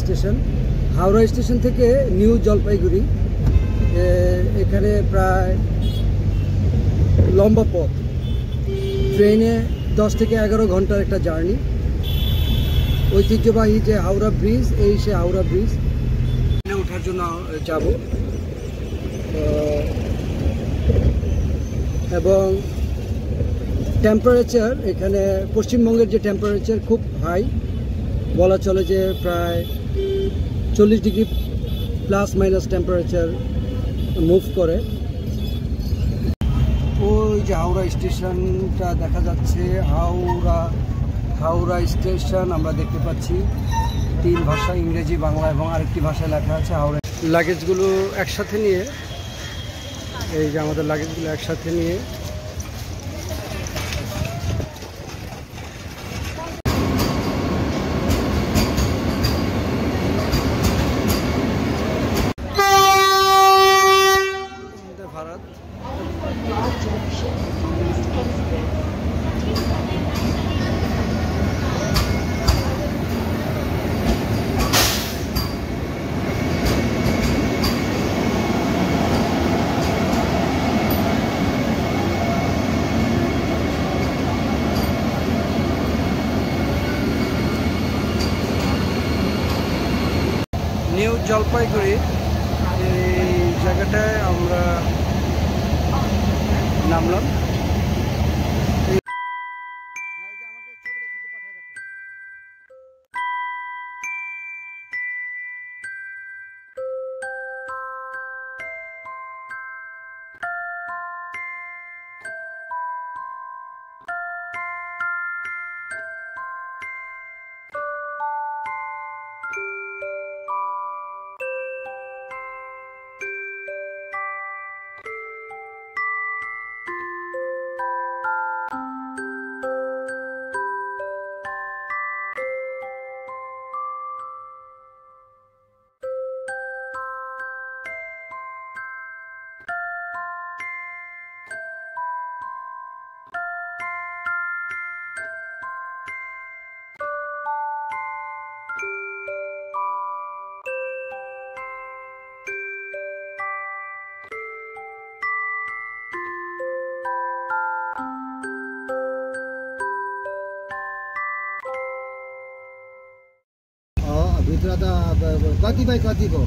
Station, Howrah station থেকে new Jalpaiguri, এখানে প্রায় লম্বা পথ, ট্রেনে 10 থেকে 11 ঘন্টার একটা জার্নি। ঐতিহ্যবাহী যে হাওড়া ব্রিজ, এই সে হাওড়া ব্রিজ ওঠার জন্য যাব। এবং টেম্পারেচার এখানে পশ্চিমবঙ্গের যে টেম্পারেচার খুব হাই বলা চলে, যে প্রায় 40 degree plus minus temperature move করে। ওই যে হাওড়া স্টেশনটা দেখা যাচ্ছে, হাওড়া স্টেশন আমরা দেখতে পাচ্ছি। 3 ভাষা, ইংরেজি, বাংলা এবং আরেকটি ভাষায় লেখা আছে হাওড়া। লাগেজগুলো একসাথে নিয়ে, এই যে আমাদের লাগেজগুলো একসাথে নিয়ে ভারত। নিউ জলপাইগুড়ি এই জায়গাটায় আমরা নামলাম। भित्र त कति बाई कतिको?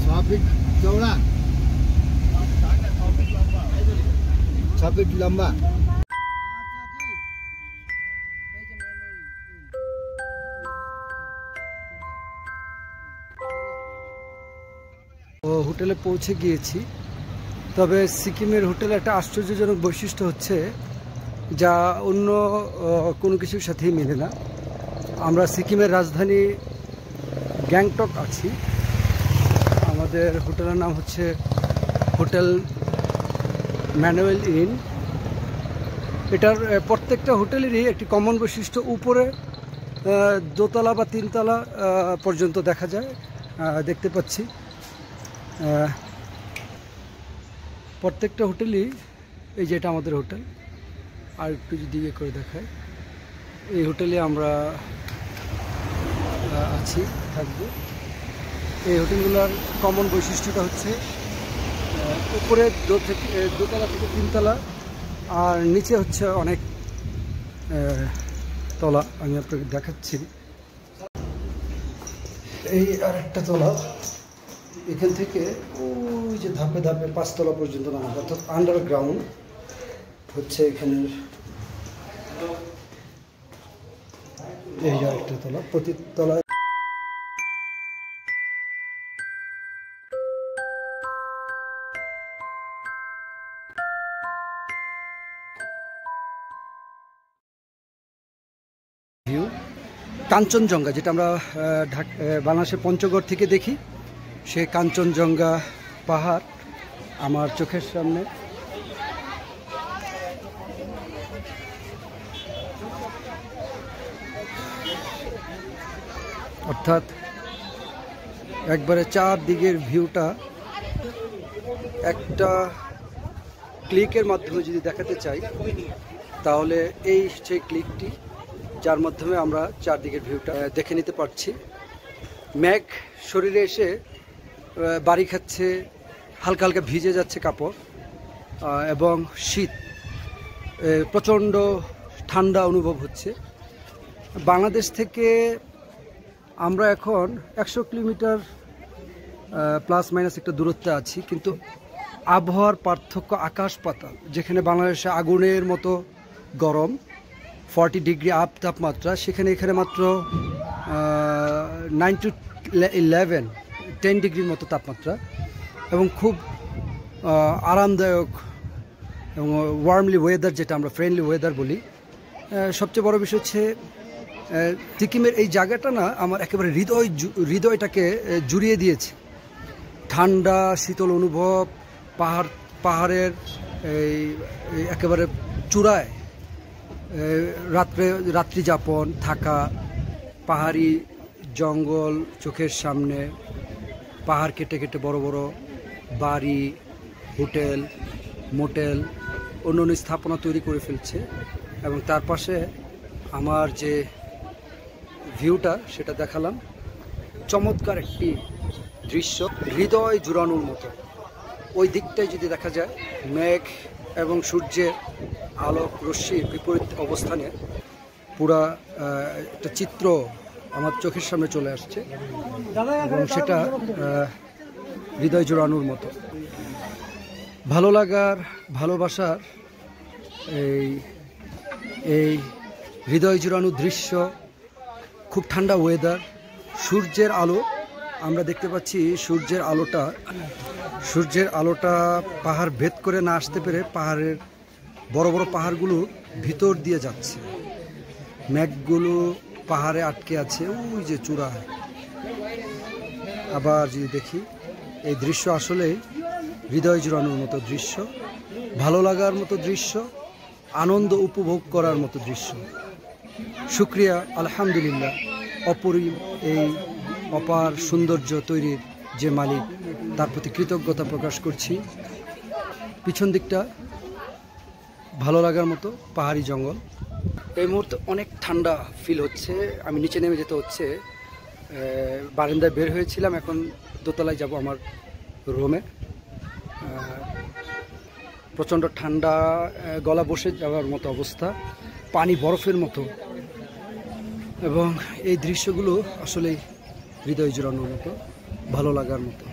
6 फिट चौडा, 6 फिट लम्बा। হোটেলে পৌঁছে গিয়েছি। তবে সিকিমের হোটেলে একটা আশ্চর্যজনক বৈশিষ্ট্য হচ্ছে, যা অন্য কোনো কিছুর সাথেই মেলে না। আমরা সিকিমের রাজধানী গ্যাংটক আছি। আমাদের হোটেলের নাম হচ্ছে হোটেল ম্যানুয়েল ইন। এটার প্রত্যেকটা হোটেলেরই একটি কমন বৈশিষ্ট্য, উপরে 2 তলা বা 3 তলা পর্যন্ত দেখা যায়, দেখতে পাচ্ছি। প্রত্যেকটা হোটেলই, এই যে এটা আমাদের হোটেল, আর একটু যদি ইয়ে করে দেখায়, এই হোটেলে আমরা আছি, থাকবো। এই হোটেলগুলোর কমন বৈশিষ্ট্যটা হচ্ছে উপরে 2 তলা থেকে 3 তলা, আর নিচে হচ্ছে অনেক তলা। আমি আপনাকে দেখাচ্ছি, এই আর একটা তলা, এখান থেকে ওই যে ধাপে ধাপে 5 তলা পর্যন্ত নামা, অর্থাৎ আন্ডারগ্রাউন্ড হচ্ছে এখানের। এই যে একটা তলা, প্রতি তলায় ভিউ। কাঞ্চনজঙ্ঘা, যেটা আমরা বাংলাদেশের পঞ্চগড় থেকে দেখি, সেই কাঞ্চনজঙ্ঘা পাহাড় আমার চোখের সামনে। অর্থাৎ একবারে চারদিকের ভিউটা একটা ক্লিকের মাধ্যমে যদি দেখাতে চাই, তাহলে এই সেই ক্লিকটি যার মাধ্যমে আমরা চারদিকের ভিউটা দেখে নিতে পারছি। মেঘ শরীরে এসে বাড়ি খাচ্ছে, হালকা হালকা ভিজে যাচ্ছে কাপড়, এবং শীত, প্রচণ্ড ঠান্ডা অনুভব হচ্ছে। বাংলাদেশ থেকে আমরা এখন 100 কিলোমিটার প্লাস মাইনাস একটা দূরত্বে আছি, কিন্তু আবহাওয়ার পার্থক্য আকাশ পাতাল। যেখানে বাংলাদেশে আগুনের মতো গরম, 40 ডিগ্রি আপ তাপমাত্রা, সেখানে এখানে মাত্র 9 to 10 ডিগ্রির মতো তাপমাত্রা, এবং খুব আরামদায়ক এবং ওয়ার্মলি ওয়েদার, যেটা আমরা ফ্রেন্ডলি ওয়েদার বলি। সবচেয়ে বড় বিষয় হচ্ছে সিকিমের এই জায়গাটা না আমার একেবারে হৃদয়টাকে জুড়িয়ে দিয়েছে। ঠান্ডা শীতল অনুভব, পাহাড়ের এই একেবারে চূড়ায় রাত্রি যাপন, থাকা, পাহাড়ি জঙ্গল চোখের সামনে, পাহাড় কেটে কেটে বড় বড় বাড়ি, হোটেল, মোটেল, অন্য স্থাপনা তৈরি করে ফেলছে, এবং তার পাশে আমার যে ভিউটা সেটা দেখালাম। চমৎকার একটি দৃশ্য, হৃদয় জুড়ানোর মতো। ওই দিকটাই যদি দেখা যায়, মেঘ এবং সূর্যের আলোক রশ্মির বিপরীত অবস্থানে পুরা একটা চিত্র আমার চোখের সামনে চলে আসছে, এবং সেটা হৃদয় জোড়ানোর মতো। ভালো লাগার, ভালোবাসার এই হৃদয় জোড়ানো দৃশ্য, খুব ঠান্ডা ওয়েদার, সূর্যের আলো আমরা দেখতে পাচ্ছি। সূর্যের আলোটা পাহাড় ভেদ করে না আসতে পেরে পাহাড়ের বড় বড় পাহাড়গুলো ভিতর দিয়ে যাচ্ছে, মেঘগুলো পাহাড়ে আটকে আছে ওই যে চূড়ায়। আবার যদি দেখি, এই দৃশ্য আসলে হৃদয় জুড়ানোর মতো দৃশ্য, ভালো লাগার মতো দৃশ্য, আনন্দ উপভোগ করার মতো দৃশ্য। শুক্রিয়া, আলহামদুলিল্লাহ, অপরিম এই অপার সৌন্দর্য তৈরির যে মালিক, তার প্রতি কৃতজ্ঞতা প্রকাশ করছি। পিছন দিকটা ভালো লাগার মতো পাহাড়ি জঙ্গল। এই মুহূর্তে অনেক ঠান্ডা ফিল হচ্ছে, আমি নিচে নেমে যেতে হচ্ছে। বারান্দায় বের হয়েছিলাম, এখন দোতলায় যাব আমার রুমে। প্রচণ্ড ঠান্ডা, গলা বসে যাওয়ার মতো অবস্থা, পানি বরফের মতো, এবং এই দৃশ্যগুলো আসলেই হৃদয় জোড়ানোর মতো, ভালো লাগার মতো।